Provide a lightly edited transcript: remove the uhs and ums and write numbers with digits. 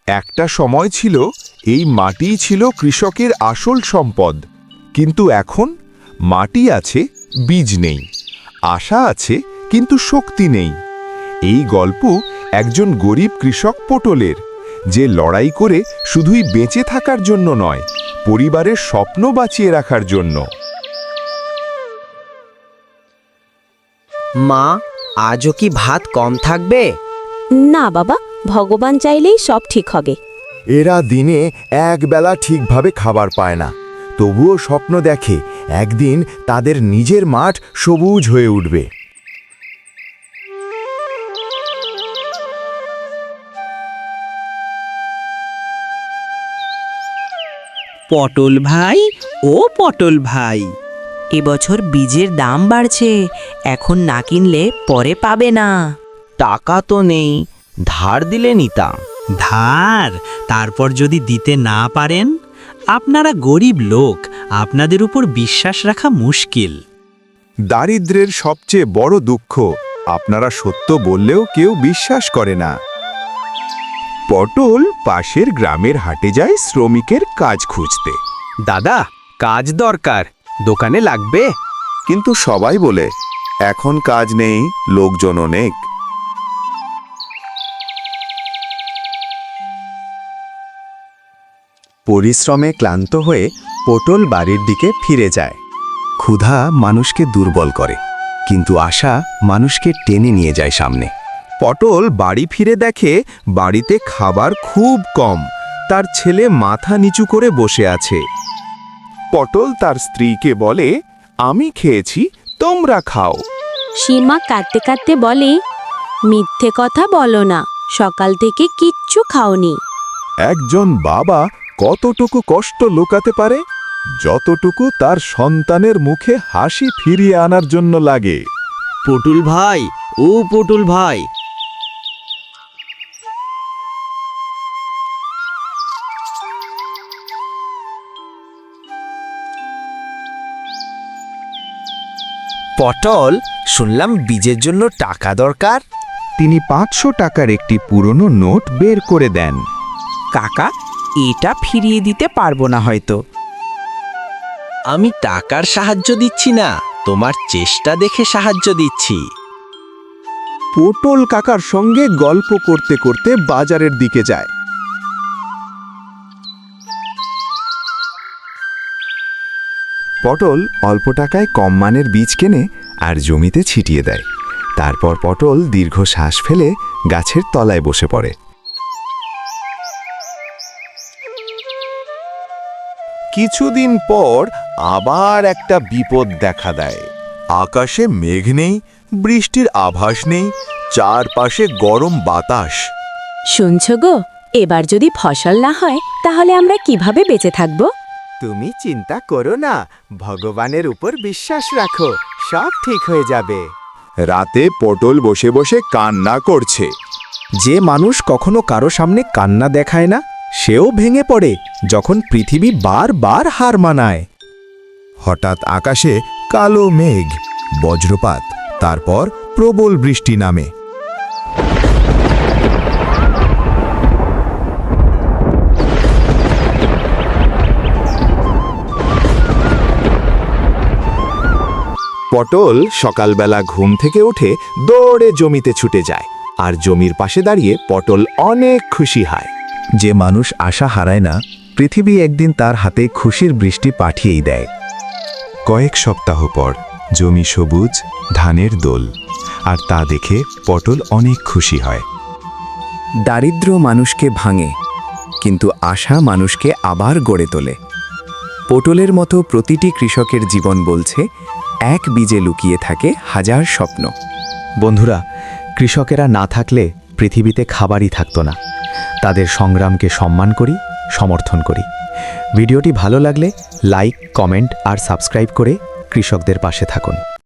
একটা সময় ছিল এই মাটিই ছিল কৃষকের আসল সম্পদ, কিন্তু এখন মাটি আছে, বীজ নেই। আশা আছে, কিন্তু শক্তি নেই। এই গল্প একজন গরিব কৃষক পটলের, যে লড়াই করে শুধুই বেঁচে থাকার জন্য নয়, পরিবারের স্বপ্ন বাঁচিয়ে রাখার জন্য। মা, আজও কি ভাত কম থাকবে? না বাবা, ভগবান চাইলেই সব ঠিক হবে। এরা দিনে একবেলা ঠিকভাবে খাবার পায় না, তবুও স্বপ্ন দেখে একদিন তাদের নিজের মাঠ সবুজ হয়ে উঠবে। পটল ভাই, ও পটল ভাই, এবছর বীজের দাম বাড়ছে, এখন না কিনলে পরে পাবে না। টাকা তো নেই, ধার দিলে নিতাম। ধার? তারপর যদি দিতে না পারেন? আপনারা গরিব লোক, আপনাদের উপর বিশ্বাস রাখা মুশকিল। দারিদ্র্যের সবচেয়ে বড় দুঃখ, আপনারা সত্য বললেও কেউ বিশ্বাস করে না। পটল পাশের গ্রামের হাটে যায় শ্রমিকের কাজ খুঁজতে। দাদা, কাজ দরকার, দোকানে লাগবে? কিন্তু সবাই বলে, এখন কাজ নেই, লোকজন অনেক। পরিশ্রমে ক্লান্ত হয়ে পটল বাড়ির দিকে ফিরে যায়। ক্ষুধা মানুষকে দুর্বল করে, কিন্তু আশা মানুষকে টেনে নিয়ে যায় সামনে। পটল বাড়ি ফিরে দেখে বাড়িতে খাবার খুব কম, তার ছেলে মাথা নিচু করে বসে আছে। পটল তার স্ত্রীকে বলে, আমি খেয়েছি, তোমরা খাও। সীমা কাঁদতে কাঁদতে বলে, মিথ্যে কথা বলো না, সকাল থেকে কিচ্ছু খাওনি। একজন বাবা কতটুকু কষ্ট লুকাতে পারে? যতটুকু তার সন্তানের মুখে হাসি ফিরিয়ে আনার জন্য লাগে। পটল ভাই, ও পটল ভাই, পটল, শুনলাম বীজের জন্য টাকা দরকার। তিনি 500 টাকার একটি পুরনো নোট বের করে দেন। কাকা, এটা ফিরিয়ে দিতে পারবো না হয়তো। আমি টাকার সাহায্য দিচ্ছি না, তোমার চেষ্টা দেখে সাহায্য দিচ্ছি। পটল কাকার সঙ্গে গল্প করতে করতে বাজারের দিকে যায়। পটল অল্প টাকায় কম মানের বীজ কেনে আর জমিতে ছিটিয়ে দেয়। তারপর পটল দীর্ঘ শ্বাস ফেলে গাছের তলায় বসে পড়ে। কিছুদিন পর আবার একটা বিপদ দেখা দেয়। আকাশে মেঘ নেই, বৃষ্টির আভাস নেই, চারপাশে গরম বাতাস। শুনছো গো, এবার যদি ফসল না হয় তাহলে আমরা কিভাবে বেঁচে থাকবো? তুমি চিন্তা করো না, ভগবানের উপর বিশ্বাস রাখো, সব ঠিক হয়ে যাবে। রাতে পটল বসে বসে কান্না করছে। যে মানুষ কখনো কারো সামনে কান্না দেখায় না, সেও ভেঙে পড়ে যখন পৃথিবী বারবার হার মানায়। হঠাৎ আকাশে কালো মেঘ, বজ্রপাত, তারপর প্রবল বৃষ্টি নামে। পটল সকালবেলা ঘুম থেকে উঠে দৌড়ে জমিতে ছুটে যায়, আর জমির পাশে দাঁড়িয়ে পটল অনেক খুশি হয়। যে মানুষ আশা হারায় না, পৃথিবী একদিন তার হাতে খুশির বৃষ্টি পাঠিয়েই দেয়। কয়েক সপ্তাহ পর জমি সবুজ, ধানের দোল, আর তা দেখে পটল অনেক খুশি হয়। দারিদ্র মানুষকে ভাঙে, কিন্তু আশা মানুষকে আবার গড়ে তোলে। পটলের মতো প্রতিটি কৃষকের জীবন বলছে, এক বীজে লুকিয়ে থাকে হাজার স্বপ্ন। বন্ধুরা, কৃষকেরা না থাকলে পৃথিবীতে খাবারই থাকতো না। তাদের সংগ্রামকে সম্মান করি, সমর্থন করি। ভিডিওটি ভালো লাগলে লাইক, কমেন্ট আর সাবস্ক্রাইব করে কৃষকদের পাশে থাকুন।